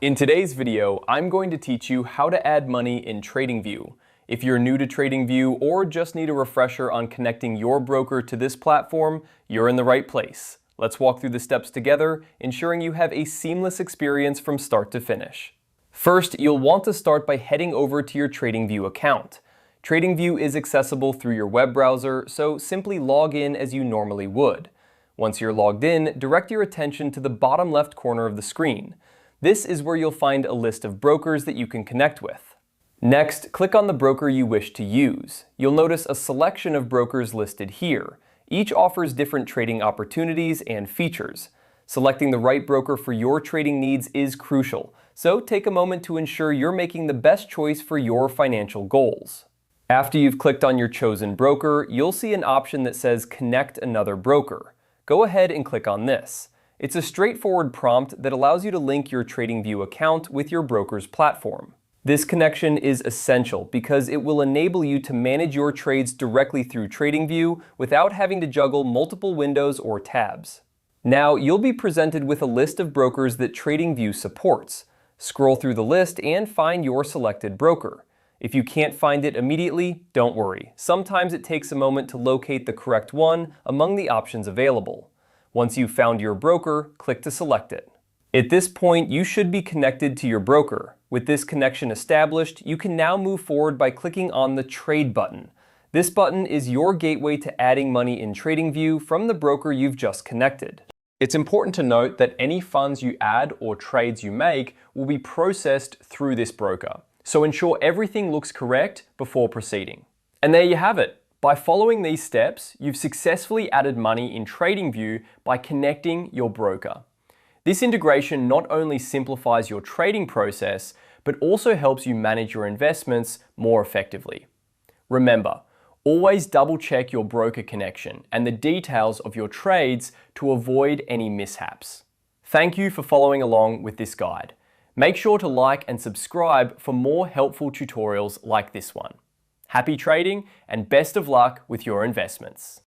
In today's video, I'm going to teach you how to add money in TradingView. If you're new to TradingView or just need a refresher on connecting your broker to this platform, you're in the right place. Let's walk through the steps together, ensuring you have a seamless experience from start to finish. First, you'll want to start by heading over to your TradingView account. TradingView is accessible through your web browser, so simply log in as you normally would. Once you're logged in, direct your attention to the bottom left corner of the screen. This is where you'll find a list of brokers that you can connect with. Next, click on the broker you wish to use. You'll notice a selection of brokers listed here. Each offers different trading opportunities and features. Selecting the right broker for your trading needs is crucial, so take a moment to ensure you're making the best choice for your financial goals. After you've clicked on your chosen broker, you'll see an option that says Connect Another Broker. Go ahead and click on this. It's a straightforward prompt that allows you to link your TradingView account with your broker's platform. This connection is essential because it will enable you to manage your trades directly through TradingView without having to juggle multiple windows or tabs. Now, you'll be presented with a list of brokers that TradingView supports. Scroll through the list and find your selected broker. If you can't find it immediately, don't worry. Sometimes it takes a moment to locate the correct one among the options available. Once you've found your broker, click to select it. At this point, you should be connected to your broker. With this connection established, you can now move forward by clicking on the Trade button. This button is your gateway to adding money in TradingView from the broker you've just connected. It's important to note that any funds you add or trades you make will be processed through this broker. So ensure everything looks correct before proceeding. And there you have it. By following these steps, you've successfully added money in TradingView by connecting your broker. This integration not only simplifies your trading process, but also helps you manage your investments more effectively. Remember, always double check your broker connection and the details of your trades to avoid any mishaps. Thank you for following along with this guide. Make sure to like and subscribe for more helpful tutorials like this one. Happy trading and best of luck with your investments.